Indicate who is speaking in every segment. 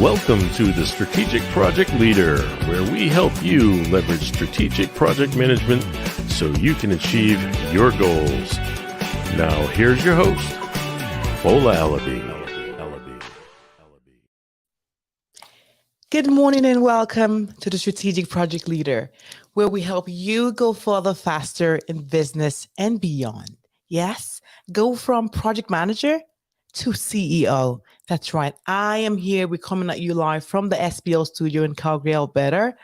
Speaker 1: Welcome to the Strategic Project Leader, where we help you leverage strategic project management so you can achieve your goals. Now, here's your host, Fola Alabi.
Speaker 2: Good morning and welcome to the Strategic Project Leader, where we help you go further faster in business and beyond. Yes, go from project manager to CEO. That's right. I am here. We're coming at you live from the SBL studio in Calgary, Alberta.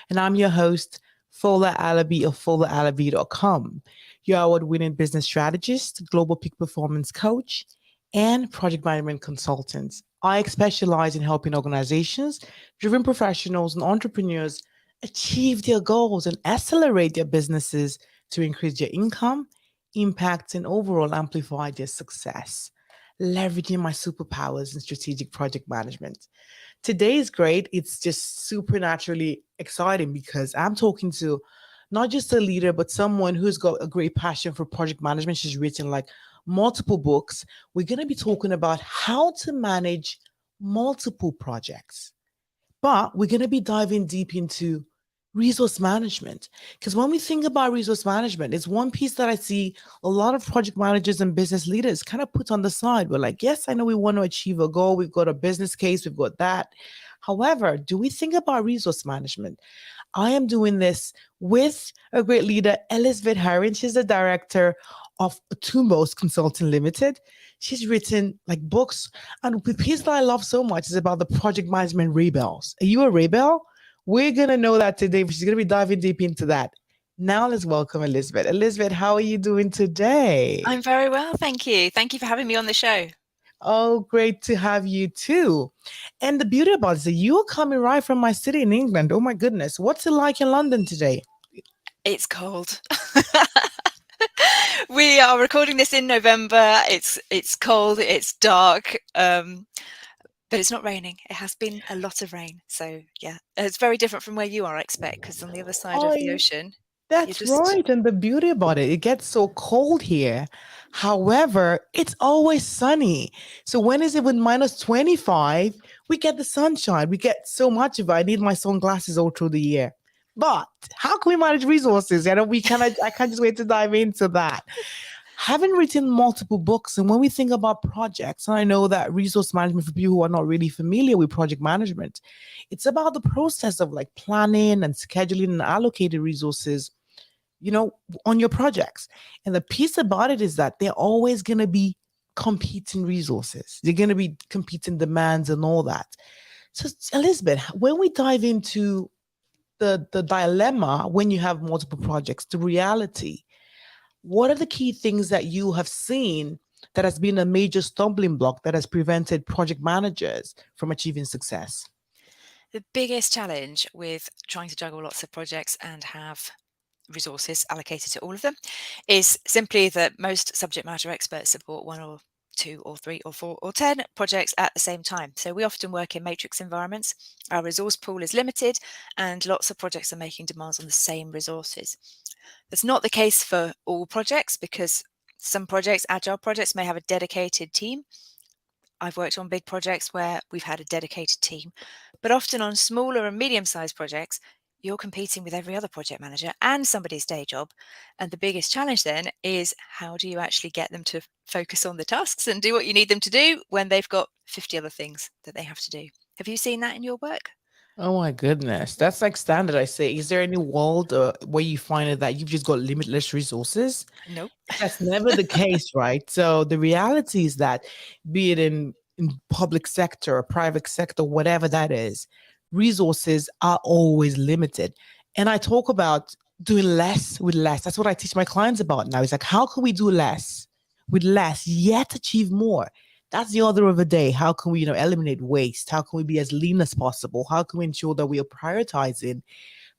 Speaker 2: And I'm your host, Fola Alabi of 𝗯𝗲𝗵𝗶-𝘁𝗵𝗄, your award-winning business strategist, global peak performance coach, and project management consultant. I specialize in helping organizations, driven professionals, and entrepreneurs achieve their goals and accelerate their businesses to increase their income, impact, and overall amplify their success, leveraging my superpowers in strategic project management. Today is great. It's just supernaturally exciting because I'm talking to not just a leader, but someone who's got a great passion for project management. She's written like multiple books. We're going to be talking about how to manage multiple projects, but we're going to be diving deep into resource management. Because when we think about resource management, it's one piece that I see a lot of project managers and business leaders kind of put on the side. We're like, yes, I know we want to achieve a goal. We've got a business case. We've got that. However, do we think about resource management? I am doing this with a great leader, 𝗍𝗲𝗵𝗶 Harrin. She's the director of 𝗍𝗶𝗵𝗶 Consulting Limited. She's written like books. And the piece that I love so much is about the project management rebels. Are you a rebel? We're going to know that today. She's going to be diving deep into that. Now let's welcome 𝗍𝗲𝗵𝗶. 𝗍𝗲𝗵𝗶, how are you doing today?
Speaker 3: I'm very well, thank you. Thank you for having me on the show.
Speaker 2: Oh, great to have you too. And the beauty about it is that you're coming right from my city in England. Oh my goodness. What's it like in London today?
Speaker 3: It's cold. We are recording this in November. It's cold, it's dark. But it's not raining. It has been a lot of rain. So yeah, it's very different from where you are, I expect, because on the other side of the ocean.
Speaker 2: That's right. And the beauty about it, it gets so cold here. However, it's always sunny. So when is it with -25? We get the sunshine. We get so much of it. I need my sunglasses all through the year. But how can we manage resources? I can't just wait to dive into that. Having written multiple books, and when we think about projects, and I know that resource management, for people who are not really familiar with project management, it's about the process of like planning and scheduling and allocating resources, you know, on your projects. And the piece about it is that they're always going to be competing resources. They're going to be competing demands and all that. So 𝗍𝗲𝗵𝗶, when we dive into the dilemma, when you have multiple projects, the reality, what are the key things that you have seen that has been a major stumbling block that has prevented project managers from achieving success?
Speaker 3: The biggest challenge with trying to juggle lots of projects and have resources allocated to all of them is simply that most subject matter experts support 1 or 2 or 3 or 4 or 10 projects at the same time. So we often work in matrix environments. Our resource pool is limited and lots of projects are making demands on the same resources. That's not the case for all projects because some projects, agile projects, may have a dedicated team. I've worked on big projects where we've had a dedicated team, but often on smaller and medium-sized projects, you're competing with every other project manager and somebody's day job. And the biggest challenge then is how do you actually get them to focus on the tasks and do what you need them to do when they've got 50 other things that they have to do? Have you seen that in your work?
Speaker 2: Oh my goodness. That's like standard, I say. Is there any world where you find it that you've just got limitless resources?
Speaker 3: Nope.
Speaker 2: That's never the case, right? So the reality is that be it in public sector or private sector, whatever that is, resources are always limited. And I talk about doing less with less. That's what I teach my clients about now. It's like, how can we do less with less, yet achieve more? That's the order of the day. How can we, eliminate waste? How can we be as lean as possible? How can we ensure that we are prioritizing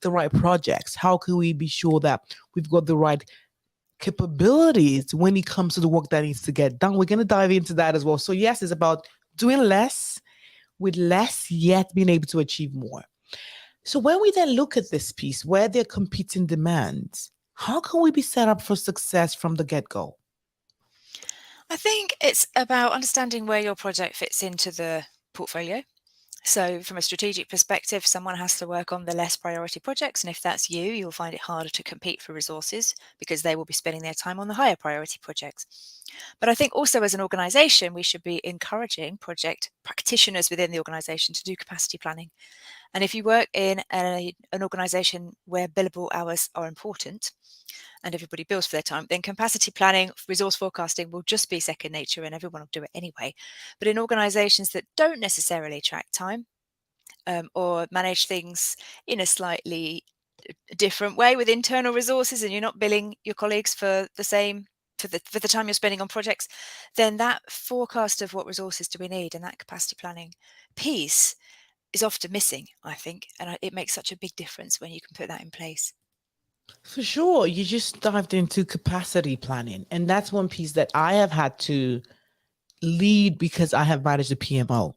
Speaker 2: the right projects? How can we be sure that we've got the right capabilities when it comes to the work that needs to get done? We're going to dive into that as well. So yes, it's about doing less with less, yet being able to achieve more. So when we then look at this piece where there are competing demands, how can we be set up for success from the get-go?
Speaker 3: I think it's about understanding where your project fits into the portfolio. So from a strategic perspective, someone has to work on the less priority projects. And if that's you, you'll find it harder to compete for resources because they will be spending their time on the higher priority projects. But I think also as an organization, we should be encouraging project practitioners within the organization to do capacity planning. And if you work in an organization where billable hours are important and everybody bills for their time, then capacity planning, resource forecasting will just be second nature and everyone will do it anyway. But in organizations that don't necessarily track time or manage things in a slightly different way with internal resources, and you're not billing your colleagues for the same for the time you're spending on projects, then that forecast of what resources do we need and that capacity planning piece is often missing, I think, and it makes such a big difference when you can put that in place.
Speaker 2: For sure. You just dived into capacity planning. And that's one piece that I have had to lead because I have managed a PMO.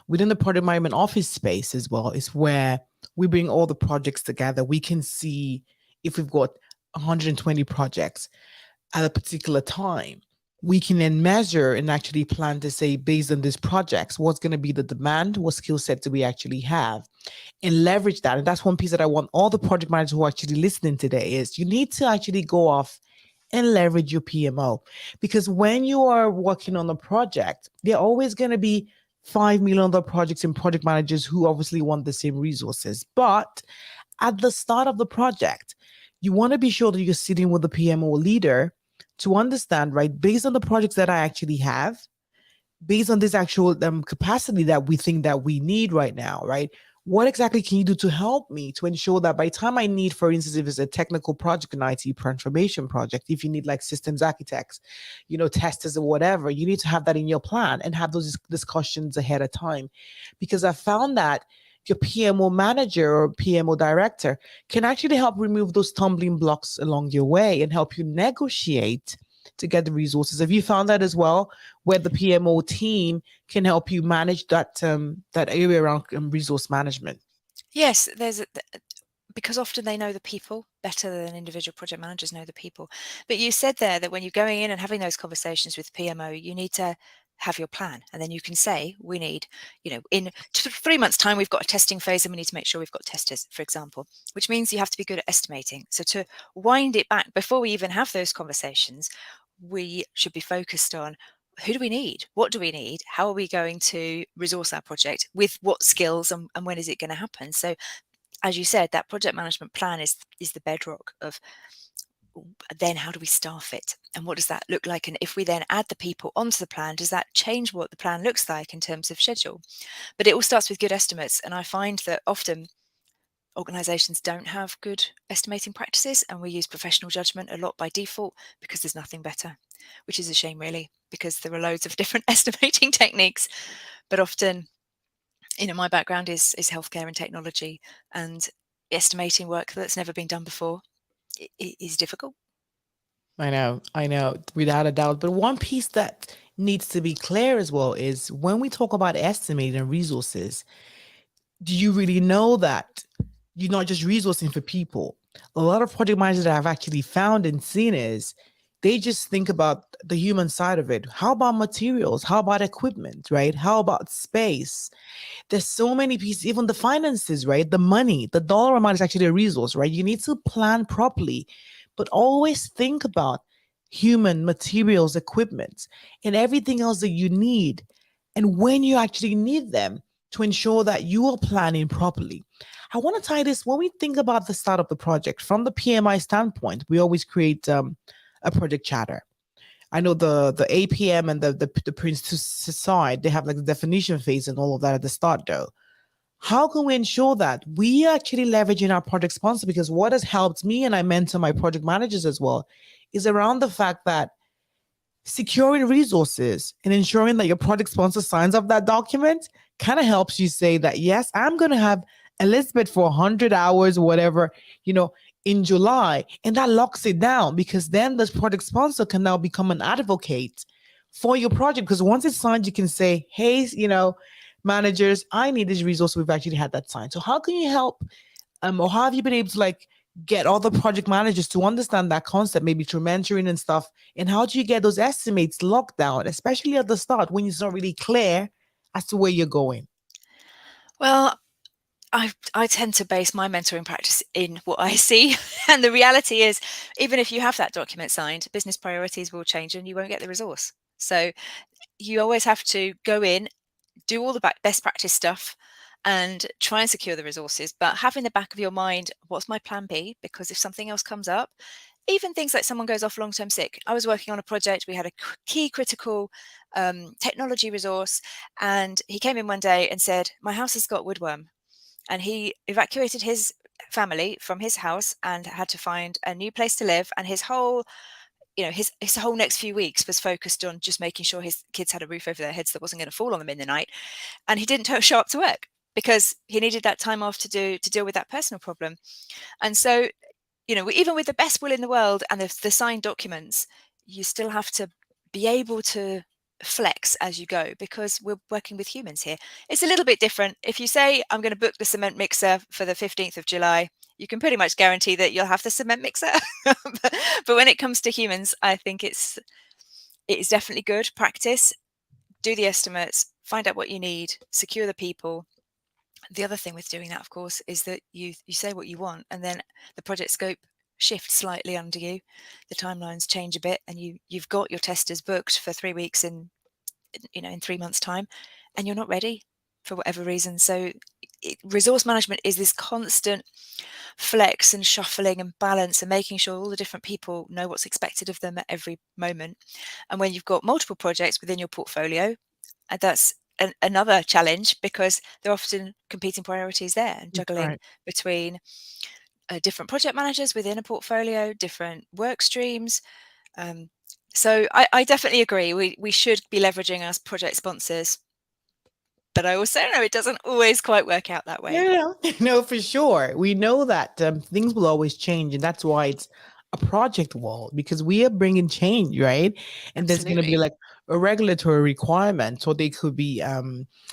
Speaker 2: Within the project management office space as well is where we bring all the projects together. We can see if we've got 120 projects at a particular time. We can then measure and actually plan to say, based on these projects, what's going to be the demand, what skill set do we actually have, and leverage that. And that's one piece that I want all the project managers who are actually listening today is you need to actually go off and leverage your PMO. Because when you are working on a project, there are always going to be 5 million other projects and project managers who obviously want the same resources. But at the start of the project, you want to be sure that you're sitting with the PMO leader to understand, right, based on the projects that I actually have, based on this actual capacity that we think that we need right now, right? What exactly can you do to help me to ensure that by the time I need, for instance, if it's a technical project, an IT transformation project, if you need like systems architects, testers or whatever, you need to have that in your plan and have those discussions ahead of time. Because I found that your PMO manager or PMO director can actually help remove those stumbling blocks along your way and help you negotiate to get the resources. Have you found that as well, where the PMO team can help you manage that area around resource management?
Speaker 3: Yes, because often they know the people better than individual project managers know the people. But you said there that when you're going in and having those conversations with PMO, you need to have your plan, and then you can say we need, in 3 months' time we've got a testing phase and we need to make sure we've got testers, for example, which means you have to be good at estimating. So to wind it back before we even have those conversations, we should be focused on who do we need, what do we need, how are we going to resource our project, with what skills, and when is it going to happen. So as you said, that project management plan is the bedrock of then how do we staff it and what does that look like, and if we then add the people onto the plan, does that change what the plan looks like in terms of schedule? But it all starts with good estimates, and I find that often organizations don't have good estimating practices, and we use professional judgment a lot by default because there's nothing better, which is a shame really, because there are loads of different estimating techniques. But often, my background is healthcare and technology, and estimating work that's never been done before is difficult.
Speaker 2: I know, without a doubt. But one piece that needs to be clear as well is when we talk about estimating resources, do you really know that you're not just resourcing for people? A lot of project managers that I've actually found and seen is they just think about the human side of it. How about materials? How about equipment, right? How about space? There's so many pieces, even the finances, right? The money, the dollar amount is actually a resource, right? You need to plan properly, but always think about human materials, equipment, and everything else that you need, and when you actually need them to ensure that you are planning properly. I want to tie this, when we think about the start of the project, from the PMI standpoint, we always create a project charter. I know the APM and the Prince to side, they have like the definition phase and all of that at the start though. How can we ensure that we are actually leveraging our project sponsor? Because what has helped me, and I mentor my project managers as well, is around the fact that securing resources and ensuring that your project sponsor signs up that document kind of helps you say that, yes, I'm going to have Elizabeth for 100 hours or whatever, in July. And that locks it down, because then the project sponsor can now become an advocate for your project. Because once it's signed, you can say, hey, managers, I need this resource. We've actually had that signed. So how can you help Or how have you been able to like get other project managers to understand that concept, maybe through mentoring and stuff? And how do you get those estimates locked down, especially at the start when it's not really clear as to where you're going?
Speaker 3: Well, I tend to base my mentoring practice in what I see. And the reality is, even if you have that document signed, business priorities will change and you won't get the resource. So you always have to go in, do all the best practice stuff and try and secure the resources, but have in the back of your mind, what's my plan B? Because if something else comes up, even things like someone goes off long-term sick. I was working on a project, we had a key critical technology resource, and he came in one day and said, my house has got woodworm. And he evacuated his family from his house and had to find a new place to live. And his whole, his whole next few weeks was focused on just making sure his kids had a roof over their heads that wasn't going to fall on them in the night. And he didn't show up to work because he needed that time off to deal with that personal problem. And so, even with the best will in the world and the signed documents, you still have to be able to flex as you go, because we're working with humans here. It's a little bit different. If you say, I'm going to book the cement mixer for the 15th of July, you can pretty much guarantee that you'll have the cement mixer. but when it comes to humans, I think it is definitely good practice. Do the estimates, find out what you need, secure the people. The other thing with doing that, of course, is that you say what you want, and then the project scope shifts slightly under you. The timelines change a bit, and you've got your testers booked for 3 weeks in 3 months' time, and you're not ready for whatever reason. So resource management is this constant flex and shuffling and balance and making sure all the different people know what's expected of them at every moment. And when you've got multiple projects within your portfolio, that's another challenge, because there are often competing priorities there, and juggling between different project managers within a portfolio, different work streams. So I definitely agree. We should be leveraging our project sponsors, but I also know it doesn't always quite work out that way.
Speaker 2: Yeah, no, for sure. We know that things will always change, and that's why it's a project wall, because we are bringing change, right? And there's going to be
Speaker 3: Absolutely.
Speaker 2: like a regulatory requirement, or they could be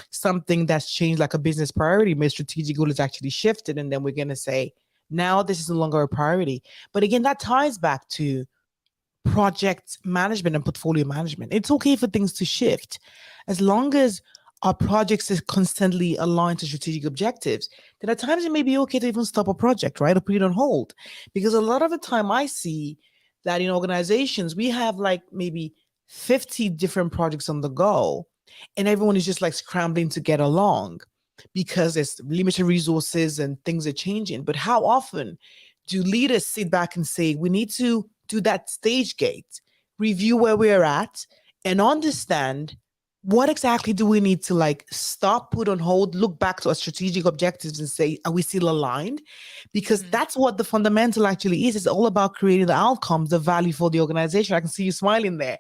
Speaker 2: something that's changed, like a business priority. My strategic goal is actually shifted, and then we're going to say, now this is no longer a priority. But again, that ties back to project management and portfolio management. It's okay for things to shift as long as our projects is constantly aligned to strategic objectives. Then at times it may be okay to even stop a project, right? Or put it on hold. Because a lot of the time I see that in organizations, we have like maybe 50 different projects on the go, and everyone is just like scrambling to get along because there's limited resources and things are changing. But how often do leaders sit back and say, we need to do that stage gate, review where we're at, and understand what exactly do we need to like stop, put on hold, look back to our strategic objectives and say, are we still aligned? Because that's what the fundamental actually is. It's all about creating the outcomes, the value for the organization. I can see you smiling there.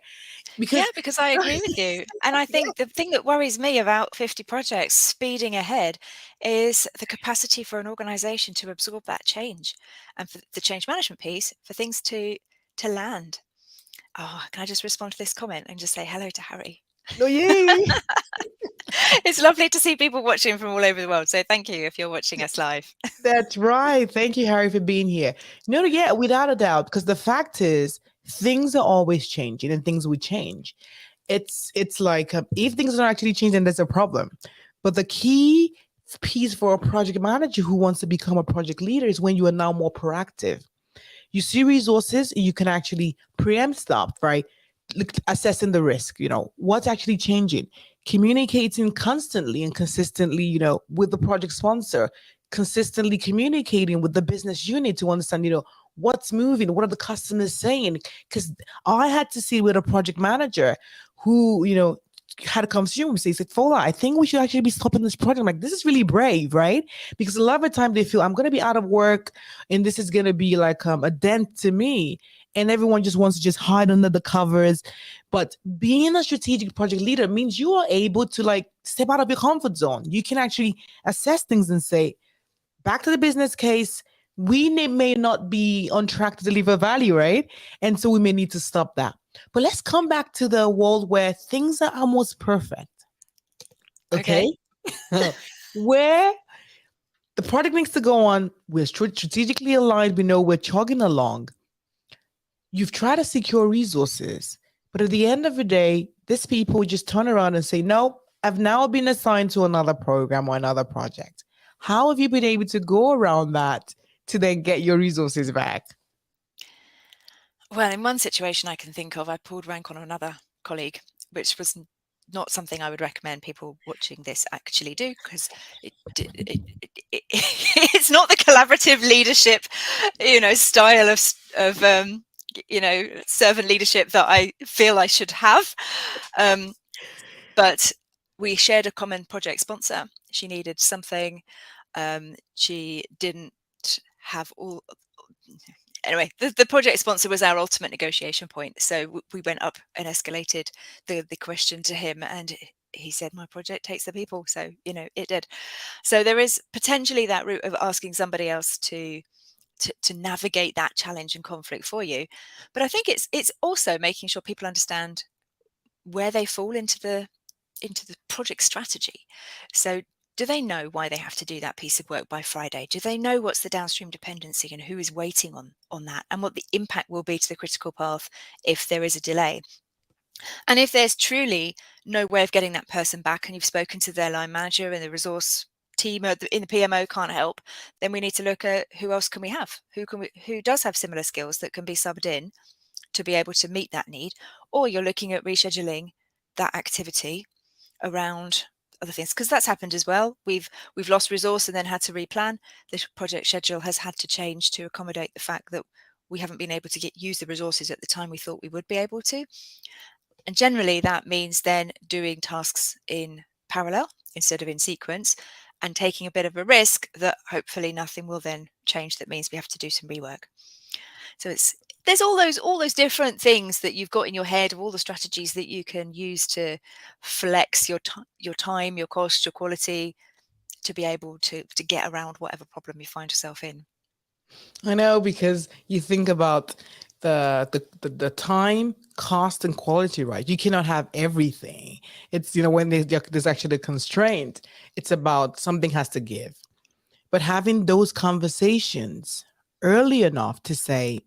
Speaker 3: Because I agree with you. And I think the thing that worries me about 50 projects speeding ahead is the capacity for an organization to absorb that change, and for the change management piece, for things to land. Oh, can I just respond to this comment and just say hello to Harry?
Speaker 2: Oh, yay.
Speaker 3: It's lovely to see people watching from all over the world. So thank you if you're watching us live.
Speaker 2: That's right. Thank you, Harry, for being here. No, yeah, without a doubt, because the fact is, things are always changing and things will change. It's like if things are actually changing, there's a problem. But the key piece for a project manager who wants to become a project leader is when you are now more proactive. You see resources, you can actually preempt stuff, right? Assessing the risk, what's actually changing, communicating constantly and consistently, with the project sponsor, consistently communicating with the business unit to understand, what's moving, what are the customers saying? Because I had to see with a project manager who, had a conversation with me, said, Fola, I think we should actually be stopping this project. I'm like, this is really brave, right? Because a lot of the time they feel I'm going to be out of work and this is going to be like a dent to me. And everyone just wants to just hide under the covers. But being a strategic project leader means you are able to like step out of your comfort zone. You can actually assess things and say, back to the business case, we may not be on track to deliver value, right? And so we may need to stop that. But let's come back to the world where things are almost perfect. Okay. Where The project needs to go on. We're strategically aligned. We know we're chugging along. You've tried to secure resources, but at the end of the day, these people just turn around and say, no, I've now been assigned to another program or another project. How have you been able to go around that to then get your resources back?
Speaker 3: Well, in one situation I can think of, I pulled rank on another colleague, which was not something I would recommend people watching this actually do, because it's not the collaborative leadership, style of servant leadership that I feel I should have. But we shared a common project sponsor. She needed something. She didn't have all. Anyway, the project sponsor was our ultimate negotiation point. So we went up and escalated the question to him, and he said, my project takes the people. So, it did. So there is potentially that route of asking somebody else to navigate that challenge and conflict for you. But I think it's also making sure people understand where they fall into the project strategy. So do they know why they have to do that piece of work by Friday? Do they know what's the downstream dependency and who is waiting on that, and what the impact will be to the critical path if there is a delay? And if there's truly no way of getting that person back, and you've spoken to their line manager and the resource team in the PMO can't help, then we need to look at who else can we have, who does have similar skills that can be subbed in to be able to meet that need. Or you're looking at rescheduling that activity around other things, because that's happened as well. We've lost resource and then had to replan. The project schedule has had to change to accommodate the fact that we haven't been able to use the resources at the time we thought we would be able to. And generally that means then doing tasks in parallel instead of in sequence, and taking a bit of a risk that hopefully nothing will then change. That means we have to do some rework. So there's all those different things that you've got in your head, of all the strategies that you can use to flex your time, your cost, your quality, to be able to get around whatever problem you find yourself in.
Speaker 2: I know, because you think about the time, cost, and quality, right? You cannot have everything. It's, when there's actually a constraint, it's about something has to give. But having those conversations early enough to say,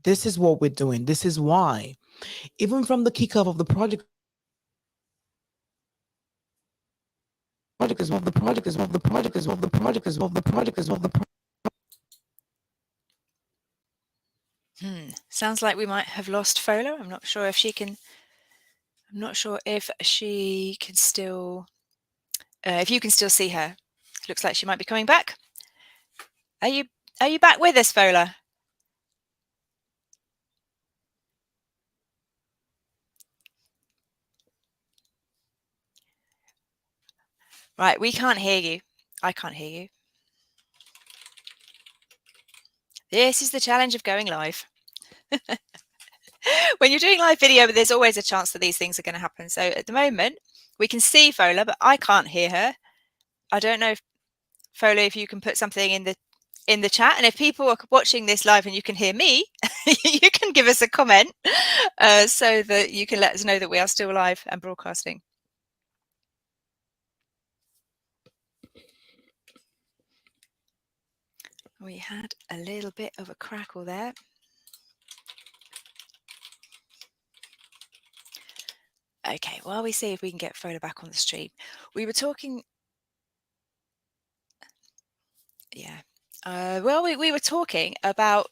Speaker 2: this is what we're doing, this is why, even from the kickoff of the project.
Speaker 3: Sounds like we might have lost Fola. I'm not sure if she can still, if you can still see her. Looks like she might be coming back. Are you back with us, Fola? Right, we can't hear you. I can't hear you. This is the challenge of going live. When you're doing live video, there's always a chance that these things are going to happen. So at the moment, we can see Fola, but I can't hear her. I don't know if Fola, if you can put something in the chat, and if people are watching this live and you can hear me, you can give us a comment so that you can let us know that we are still live and broadcasting. We had a little bit of a crackle there. Okay, while we see if we can get Fola back on the stream. We were talking, well, we were talking about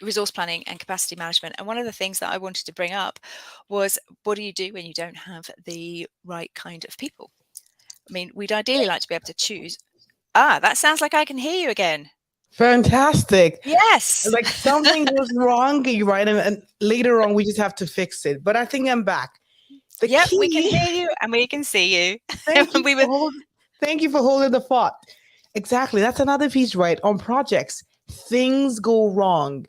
Speaker 3: resource planning and capacity management. And one of the things that I wanted to bring up was, what do you do when you don't have the right kind of people? I mean, we'd ideally like to be able to choose. That sounds like I can hear you again.
Speaker 2: Fantastic.
Speaker 3: Yes.
Speaker 2: Like something was wrong, right? And later on, we just have to fix it. But I think I'm back.
Speaker 3: Yep, we can hear you and we can see you.
Speaker 2: Thank you for holding the thought. Exactly. That's another piece, right? On projects, things go wrong.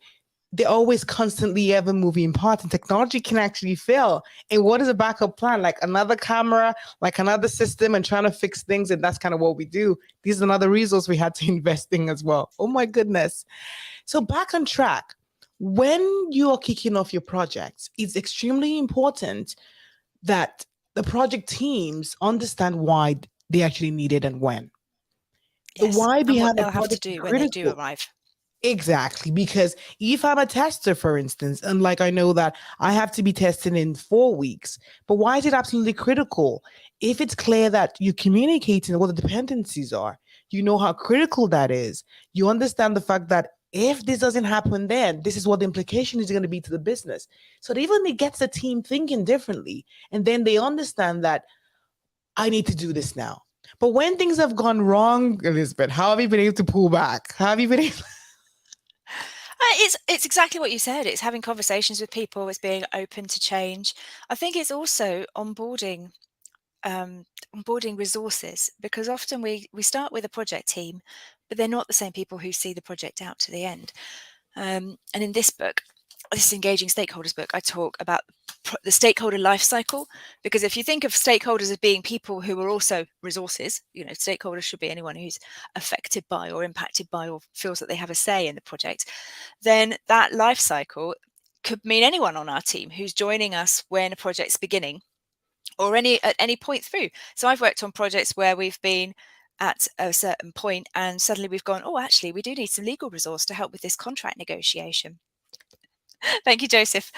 Speaker 2: They're always constantly ever moving parts, and technology can actually fail. And what is a backup plan? Like another camera, like another system, and trying to fix things. And that's kind of what we do. This is another resource we had to invest in as well. Oh my goodness. So back on track. When you are kicking off your projects, it's extremely important that the project teams understand why they actually need it and when. The
Speaker 3: Yes,
Speaker 2: why
Speaker 3: and what
Speaker 2: behind the
Speaker 3: they'll have to
Speaker 2: project is
Speaker 3: do when they do
Speaker 2: critical.
Speaker 3: arrive.
Speaker 2: Exactly, because if I'm a tester, for instance, and like I know that I have to be testing in 4 weeks, but why is it absolutely critical? If it's clear that you're communicating what the dependencies are, you know how critical that is. You understand the fact that if this doesn't happen, then this is what the implication is going to be to the business. So it even it gets the team thinking differently, and then they understand that I need to do this now. But when things have gone wrong, Elizabeth, how have you been able to pull back? How have you been able?
Speaker 3: It's exactly what you said. It's having conversations with people. It's being open to change. I think it's also onboarding resources, because often we start with a project team, but they're not the same people who see the project out to the end. And in this book, this Engaging Stakeholders book, I talk about the stakeholder life cycle, because if you think of stakeholders as being people who are also resources, stakeholders should be anyone who's affected by or impacted by or feels that they have a say in the project, then that life cycle could mean anyone on our team who's joining us when a project's beginning or at any point through. So I've worked on projects where we've been at a certain point and suddenly we've gone, oh, actually, we do need some legal resource to help with this contract negotiation. Thank you, Joseph.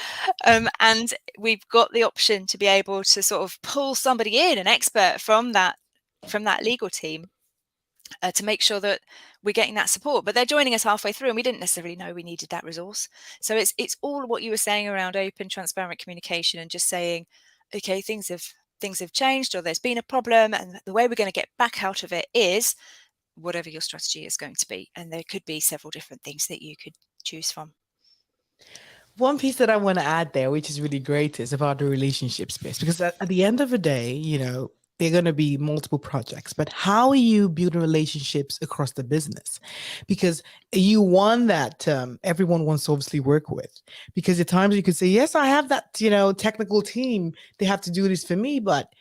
Speaker 3: And we've got the option to be able to sort of pull somebody in, an expert from that legal team, to make sure that we're getting that support. But they're joining us halfway through, and we didn't necessarily know we needed that resource. So it's all what you were saying around open, transparent communication, and just saying, okay, things have changed, or there's been a problem, and the way we're going to get back out of it is whatever your strategy is going to be. And there could be several different things that you could choose from.
Speaker 2: One piece that I want to add there, which is really great, is about the relationship space. Because at the end of the day, there are going to be multiple projects, but how are you building relationships across the business? Because you want that everyone wants to obviously work with. Because at times you could say, yes, I have that, technical team. They have to do this for me, but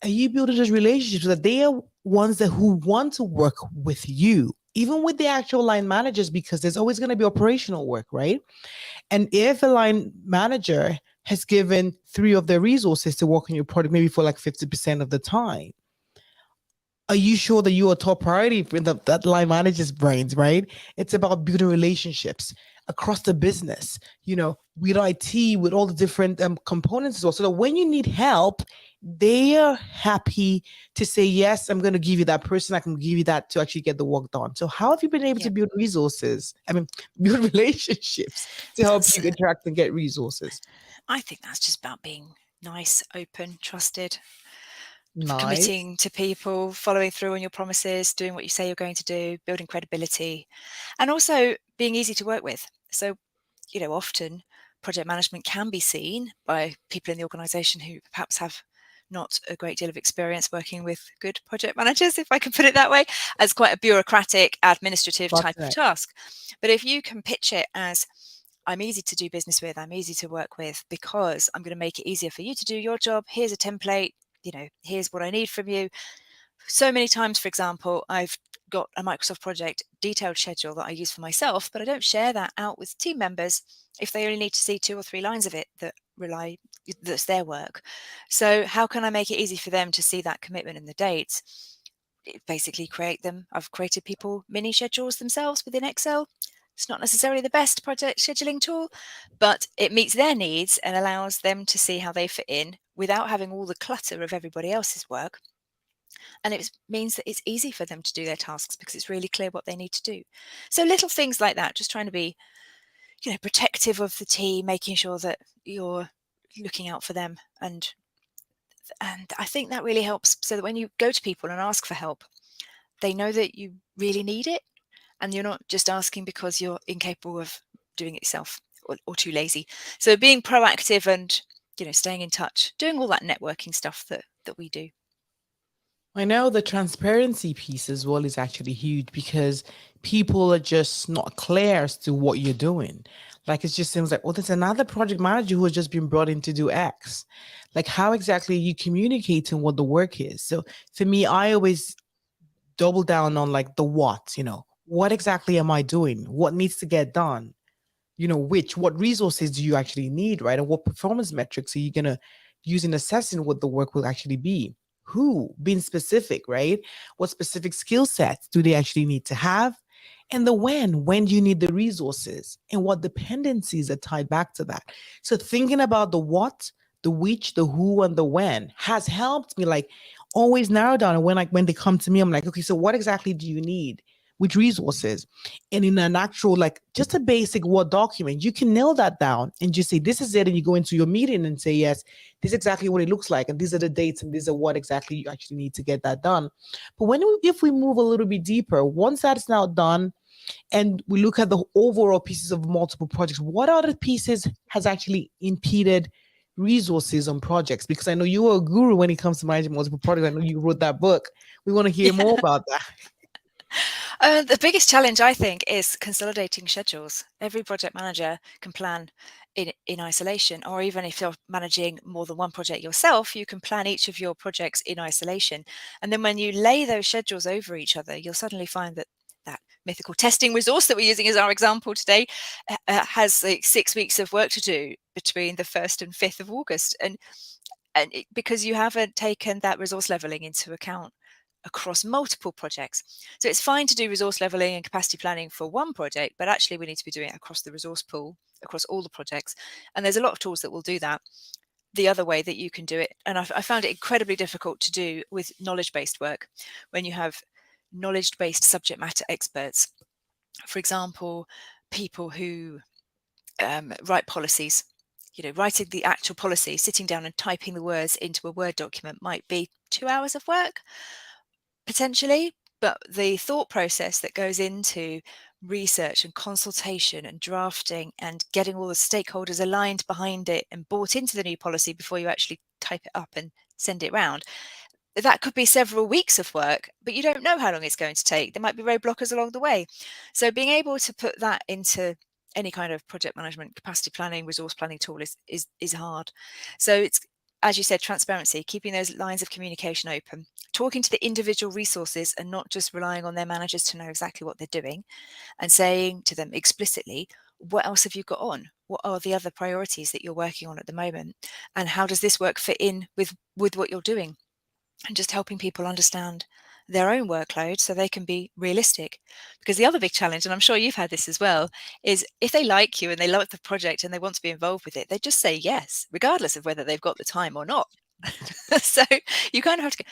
Speaker 2: are you building those relationships that they are ones who want to work with you, even with the actual line managers, because there's always going to be operational work, right? And if a line manager has given 3 of their resources to work on your product, maybe for like 50% of the time, are you sure that you are top priority for that line manager's brains, right? It's about building relationships across the business, with IT, with all the different components as well. So that when you need help, they are happy to say, yes, I'm going to give you that person. I can give you that to actually get the work done. So how have you been able to build resources? Build relationships to help you attract and get resources?
Speaker 3: I think that's just about being nice, open, trusted,
Speaker 2: Nice.
Speaker 3: committing to people, following through on your promises, doing what you say you're going to do, building credibility, and also being easy to work with. So, often project management can be seen by people in the organization who perhaps have not a great deal of experience working with good project managers, if I can put it that way, as quite a bureaucratic, administrative type of task. But if you can pitch it as, I'm easy to do business with, I'm easy to work with, because I'm going to make it easier for you to do your job. Here's a template, here's what I need from you. So many times, for example, I've got a Microsoft project detailed schedule that I use for myself, but I don't share that out with team members if they only need to see 2 or 3 lines of it that's their work. So how can I make it easy for them to see that commitment and the dates? Basically I've created people mini schedules themselves within Excel. It's not necessarily the best project scheduling tool, but it meets their needs and allows them to see how they fit in without having all the clutter of everybody else's work. And it means that it's easy for them to do their tasks because it's really clear what they need to do. So little things like that, just trying to be, protective of the team, making sure that you're looking out for them. And I think that really helps, so that when you go to people and ask for help, they know that you really need it. And you're not just asking because you're incapable of doing it yourself or too lazy. So being proactive and, staying in touch, doing all that networking stuff that we do.
Speaker 2: I know the transparency piece as well is actually huge, because people are just not clear as to what you're doing. Like, it just seems like, there's another project manager who has just been brought in to do X. Like, how exactly are you communicating what the work is? So for me, I always double down on like the what, what exactly am I doing? What needs to get done? What resources do you actually need, right? And what performance metrics are you going to use in assessing what the work will actually be? Who, being specific, right? What specific skill sets do they actually need to have? And the when do you need the resources? And what dependencies are tied back to that? So thinking about the what, the which, the who, and the when has helped me like always narrow down. And when they come to me, I'm like, okay, so what exactly do you need? Which resources? And in an actual, like just a basic Word document, you can nail that down and just say, this is it. And you go into your meeting and say, yes, this is exactly what it looks like. And these are the dates and these are what exactly you actually need to get that done. But if we move a little bit deeper, once that's now done, and we look at the overall pieces of multiple projects, what other pieces has actually impeded resources on projects? Because I know you are a guru when it comes to managing multiple projects. I know you wrote that book. We want to hear more about that.
Speaker 3: The biggest challenge, I think, is consolidating schedules. Every project manager can plan in isolation, or even if you're managing more than one project yourself, you can plan each of your projects in isolation. And then when you lay those schedules over each other, you'll suddenly find that that mythical testing resource that we're using as our example today has like 6 weeks of work to do between the 1st and 5th of August. Because you haven't taken that resource leveling into account across multiple projects. So it's fine to do resource leveling and capacity planning for one project, but actually we need to be doing it across the resource pool, across all the projects. And there's a lot of tools that will do that. The other way that you can do it, and I found it incredibly difficult to do with knowledge-based work, when you have knowledge-based subject matter experts. For example, people who write policies. Writing the actual policy, sitting down and typing the words into a Word document might be 2 hours of work, potentially, but the thought process that goes into research and consultation and drafting and getting all the stakeholders aligned behind it and bought into the new policy before you actually type it up and send it round, that could be several weeks of work, but you don't know how long it's going to take. There might be roadblockers along the way. So being able to put that into any kind of project management, capacity planning, resource planning tool is hard. So it's, as you said, transparency, keeping those lines of communication open, talking to the individual resources and not just relying on their managers to know exactly what they're doing, and saying to them explicitly, what else have you got on? What are the other priorities that you're working on at the moment? And how does this work fit in with what you're doing? And just helping people understand their own workload so they can be realistic. Because the other big challenge, and I'm sure you've had this as well, is if they like you and they love the project and they want to be involved with it, they just say yes, regardless of whether they've got the time or not. So you kind of have to go,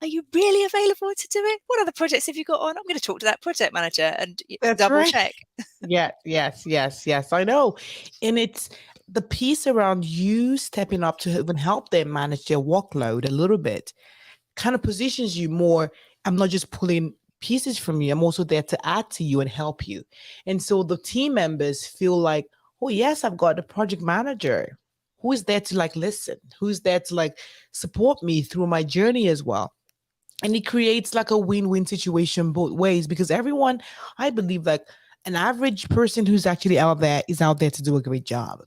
Speaker 3: are you really available to do it? What other projects have you got on? I'm going to talk to that project manager and double check.
Speaker 2: Yes, I know. And it's the piece around you stepping up to even help them manage their workload a little bit kind of positions you more. I'm not just pulling pieces from you. I'm also there to add to you and help you. And so the team members feel like, oh yes, I've got a project manager who is there to like listen, who's there to like support me through my journey as well. And it creates like a win-win situation both ways, because everyone, I believe, like an average person who's actually out there is out there to do a great job.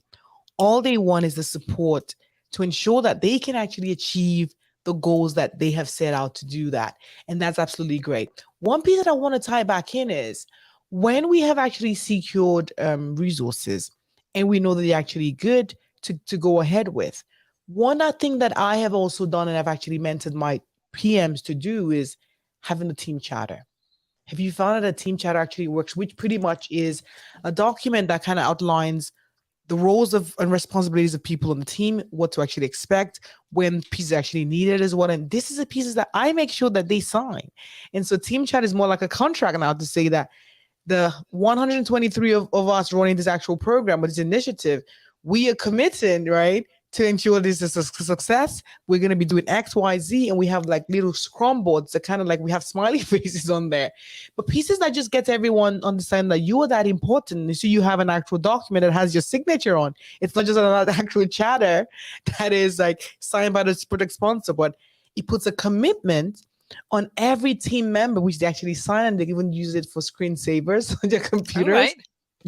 Speaker 2: All they want is the support to ensure that they can actually achieve the goals that they have set out to do that. And that's absolutely great. One piece that I want to tie back in is when we have actually secured resources and we know that they're actually good to go ahead with. One thing that I have also done and I've actually mentored my PMs to do is having a team chatter. Have you found that a team chatter actually works, which pretty much is a document that kind of outlines the roles and responsibilities of people on the team, what to actually expect, when pieces are actually needed as well. And this is the pieces that I make sure that they sign. And so team chat is more like a contract now to say that the 123 of us running this actual program or this initiative, we are committed, right, to ensure this is a success. We're going to be doing X, Y, Z, and we have like little scrum boards that kind of like we have smiley faces on there, but pieces that just get everyone understand that you are that important. So you have an actual document that has your signature on. It's not just an actual chatter that is like signed by the project sponsor, but it puts a commitment on every team member, which they actually sign, and they even use it for screensavers on their computers.
Speaker 3: All right.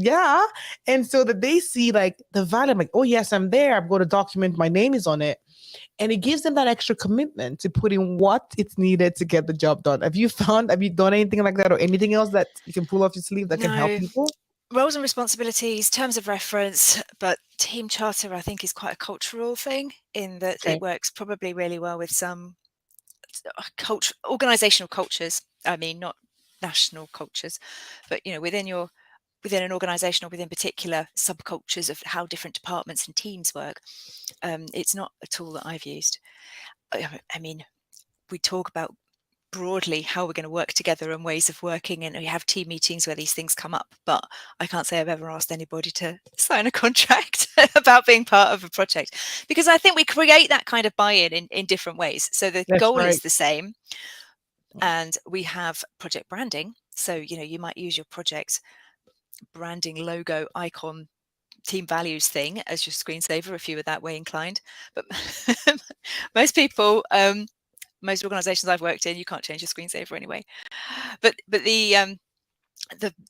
Speaker 2: Yeah. And so that they see like the value, I'm like, oh yes, I'm there. I've got a document, my name is on it. And it gives them that extra commitment to put in what it's needed to get the job done. Have you done anything like that or anything else that you can pull off your sleeve that can help people?
Speaker 3: roles and responsibilities, terms of reference, but team charter, I think, is quite a cultural thing in that
Speaker 2: Okay.
Speaker 3: it works probably really well with some organizational cultures. I mean, not national cultures, but within an organization or within particular subcultures of how different departments and teams work. It's not a tool that I've used. I mean, we talk about broadly how we're going to work together and ways of working, and we have team meetings where these things come up, but I can't say I've ever asked anybody to sign a contract about being part of a project, because I think we create that kind of buy-in in different ways. So the
Speaker 2: That's
Speaker 3: goal
Speaker 2: right.
Speaker 3: is the same, and we have project branding. So you might use your project branding, logo, icon, team values thing as your screensaver if you were that way inclined, but most people, most organizations I've worked in, you can't change your screensaver anyway. But the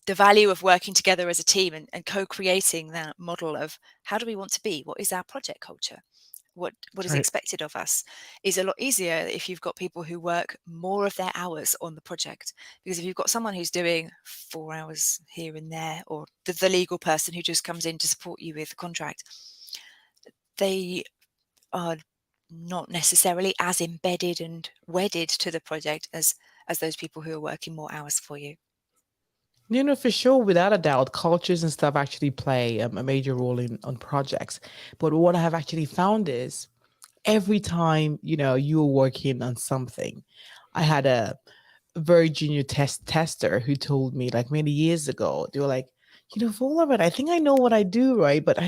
Speaker 3: value of working together as a team and co-creating that model of how do we want to be, what is our project culture, what is
Speaker 2: Right.
Speaker 3: expected of us, is a lot easier if you've got people who work more of their hours on the project. Because if you've got someone who's doing 4 hours here and there, or the legal person who just comes in to support you with the contract, they are not necessarily as embedded and wedded to the project as those people who are working more hours for you.
Speaker 2: For sure, without a doubt, cultures and stuff actually play a major role on projects. But what I have actually found is every time, you were working on something, I had a very junior tester who told me like many years ago, they were like, Fola, but I think I know what I do, right? But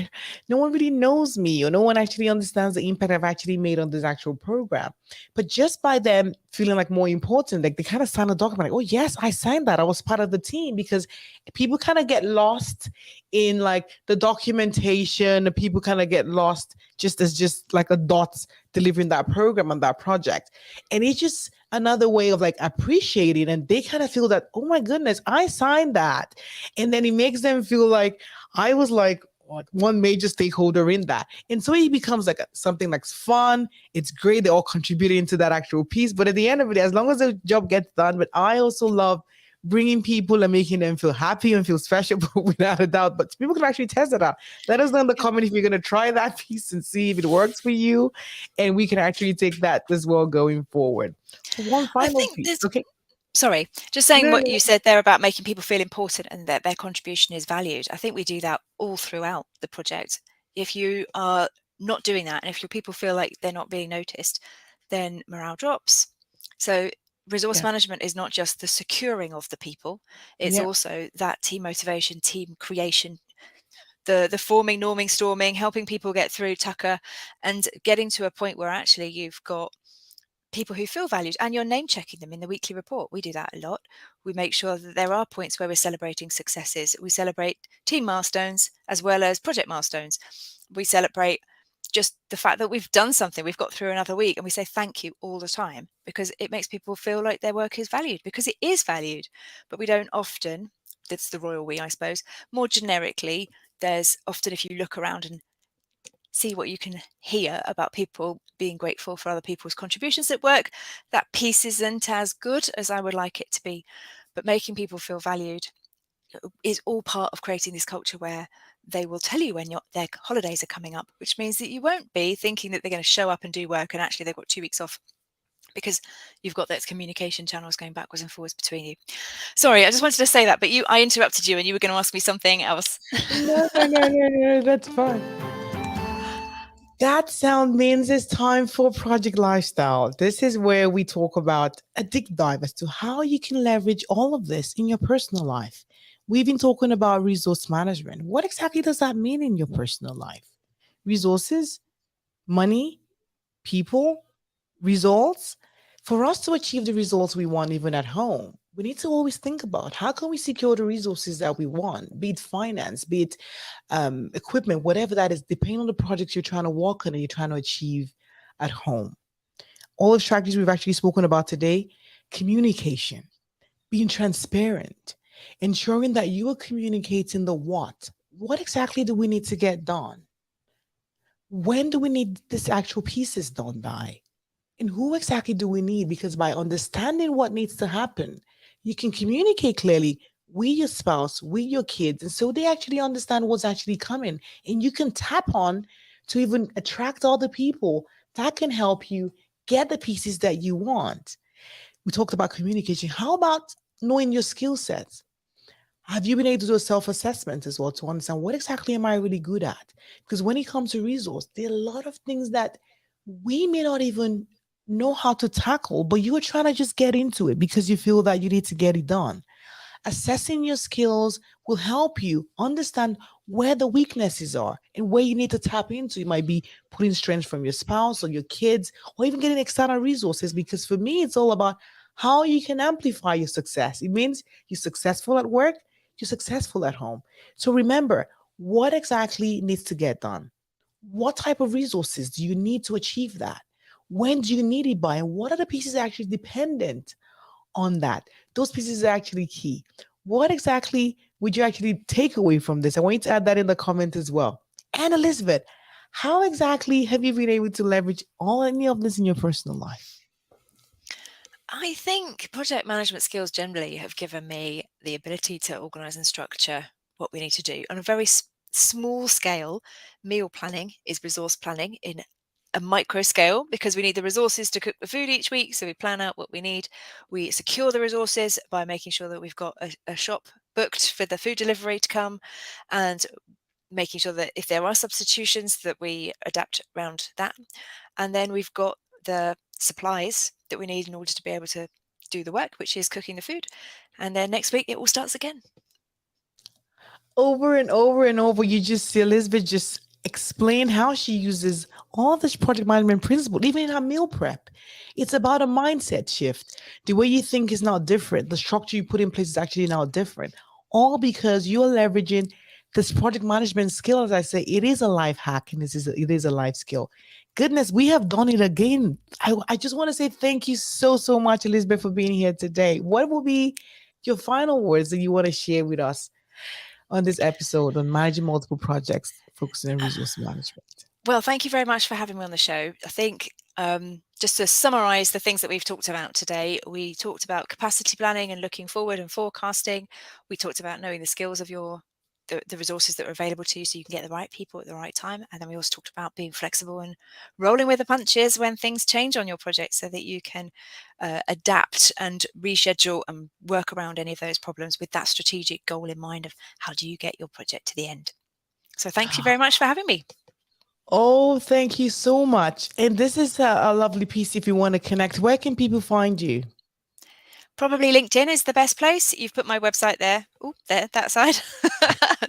Speaker 2: no one really knows me, or no one actually understands the impact I've actually made on this actual program. But just by them feeling like more important, like they kind of signed a document, like, oh yes, I signed that. I was part of the team, because people kind of get lost in like the documentation. People kind of get lost just like a dot delivering that program on that project. And it's just another way of like appreciating, and they kind of feel that, oh my goodness, I signed that. And then it makes them feel like I was like one major stakeholder in that. And so it becomes like something like fun. It's great. They're all contributing to that actual piece. But at the end of it, as long as the job gets done, but I also love bringing people and making them feel happy and feel special, without a doubt. But people can actually test it out. Let us know in the comment if you're going to try that piece and see if it works for you. And we can actually take that as well going forward. One
Speaker 3: I
Speaker 2: final
Speaker 3: think
Speaker 2: piece.
Speaker 3: there's,
Speaker 2: Okay.
Speaker 3: sorry, just saying
Speaker 2: No,
Speaker 3: what
Speaker 2: no.
Speaker 3: you said there about making people feel important and that their contribution is valued. I think we do that all throughout the project. If you are not doing that, and if your people feel like they're not being noticed, then morale drops. So resource
Speaker 2: Yeah.
Speaker 3: management is not just the securing of the people, it's
Speaker 2: Yeah.
Speaker 3: also that team motivation, team creation, the forming, norming, storming, helping people get through Tucker, and getting to a point where actually you've got people who feel valued and you're name checking them in the weekly report. We do that a lot. We make sure that there are points where we're celebrating successes. We celebrate team milestones as well as project milestones. We celebrate just the fact that we've done something, we've got through another week, and we say thank you all the time, because it makes people feel like their work is valued, because it is valued. But we don't often, that's the royal we, I suppose, more generically, there's often, if you look around and see what you can hear about people being grateful for other people's contributions at work, that piece isn't as good as I would like it to be. But making people feel valued is all part of creating this culture where they will tell you when their holidays are coming up, which means that you won't be thinking that they're going to show up and do work and actually they've got 2 weeks off, because you've got those communication channels going backwards and forwards between you. Sorry, I just wanted to say that, but I interrupted you and you were going to ask me something else.
Speaker 2: No, that's fine. That sound means it's time for Project Lifestyle. This is where we talk about a deep dive as to how you can leverage all of this in your personal life. We've been talking about resource management. What exactly does that mean in your personal life? Resources, money, people, results. For us to achieve the results we want, even at home, we need to always think about how can we secure the resources that we want, be it finance, be it equipment, whatever that is, depending on the projects you're trying to work on and you're trying to achieve at home. All the strategies we've actually spoken about today: communication, being transparent, ensuring that you are communicating the what. What exactly do we need to get done? When do we need this actual pieces done by? And who exactly do we need? Because by understanding what needs to happen, you can communicate clearly with your spouse, with your kids. And so they actually understand what's actually coming. And you can tap on to even attract other people that can help you get the pieces that you want. We talked about communication. How about knowing your skill sets? Have you been able to do a self-assessment as well to understand what exactly am I really good at? Because when it comes to resource, there are a lot of things that we may not even know how to tackle, but you are trying to just get into it because you feel that you need to get it done. Assessing your skills will help you understand where the weaknesses are and where you need to tap into. It might be putting strength from your spouse or your kids, or even getting external resources. Because for me, it's all about how you can amplify your success. It means you're successful at work, you're successful at home. So remember, what exactly needs to get done? What type of resources do you need to achieve that? When do you need it by? And what are the pieces actually dependent on that? Those pieces are actually key. What exactly would you actually take away from this? I want you to add that in the comment as well. And Elizabeth, how exactly have you been able to leverage any of this in your personal life?
Speaker 3: I think project management skills generally have given me the ability to organize and structure what we need to do on a very small scale. Meal planning is resource planning in a micro scale, because we need the resources to cook the food each week. So we plan out what we need. We secure the resources by making sure that we've got a shop booked for the food delivery to come, and making sure that if there are substitutions that we adapt around that. And then we've got the supplies that we need in order to be able to do the work, which is cooking the food. And then next week it all starts again.
Speaker 2: Over and over and over, you just see Elizabeth just explain how she uses all this project management principle, even in her meal prep. It's about a mindset shift. The way you think is now different. The structure you put in place is actually now different. All because you're leveraging this project management skill. As I say, it is a life hack, and it is a life skill. Goodness, we have done it again. I just want to say thank you so much, Elizabeth, for being here today. What will be your final words that you want to share with us on this episode on managing multiple projects, focusing on resource management?
Speaker 3: Well, thank you very much for having me on the show. I think just to summarize the things that we've talked about today, we talked about capacity planning and looking forward and forecasting. We talked about knowing the skills of the resources that are available to you so you can get the right people at the right time. And then we also talked about being flexible and rolling with the punches when things change on your project, so that you can adapt and reschedule and work around any of those problems with that strategic goal in mind of how do you get your project to the end. So thank you very much for having me.
Speaker 2: Oh, thank you so much. And this is a lovely piece. If you want to connect, where can people find you?
Speaker 3: Probably LinkedIn is the best place. You've put my website there. Oh, there, that side.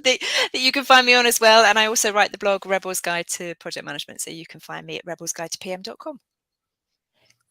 Speaker 3: that you can find me on as well. And I also write the blog Rebel's Guide to Project Management. So you can find me at rebelsguidetopm.com.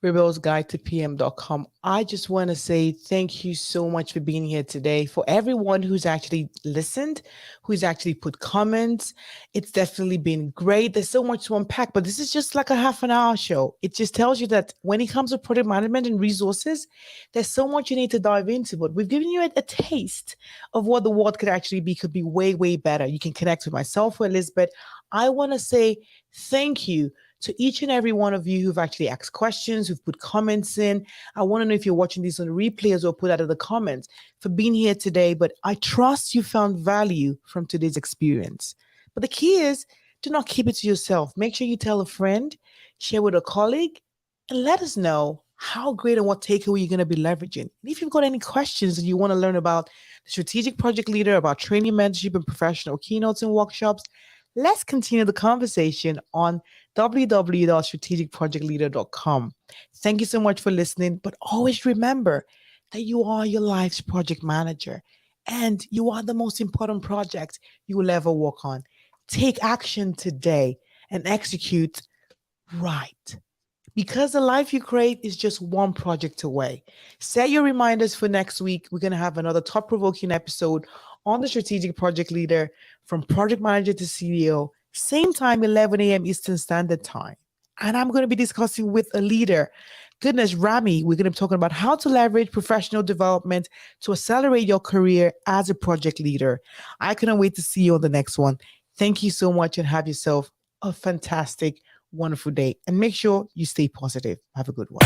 Speaker 3: rebelsguidetopm.com.
Speaker 2: I just want to say thank you so much for being here today. For everyone who's actually listened, who's actually put comments, it's definitely been great. There's so much to unpack, but this is just like a half an hour show. It just tells you that when it comes to project management and resources, there's so much you need to dive into, but we've given you a taste of what the world could actually be, could be way better. You can connect with myself or Elizabeth. I want to say thank you to each and every one of you who've actually asked questions, who've put comments in. I want to know if you're watching this on replay as well, put that in the comments, for being here today. But I trust you found value from today's experience. But the key is, do not keep it to yourself. Make sure you tell a friend, share with a colleague, and let us know how great and what takeaway you're going to be leveraging. And if you've got any questions and you want to learn about the strategic project leader, about training, mentorship, and professional keynotes and workshops, let's continue the conversation on www.strategicprojectleader.com. Thank you so much for listening, but always remember that you are your life's project manager and you are the most important project you will ever work on. Take action today and execute right, because the life you create is just one project away. Set your reminders for next week. We're going to have another thought-provoking episode on the strategic project leader, from project manager to CEO, same time, 11 a.m. Eastern Standard Time. And I'm going to be discussing with a leader, goodness, Rami. We're going to be talking about how to leverage professional development to accelerate your career as a project leader. I cannot wait to see you on the next one. Thank you so much and have yourself a fantastic, wonderful day. And make sure you stay positive. Have a good one.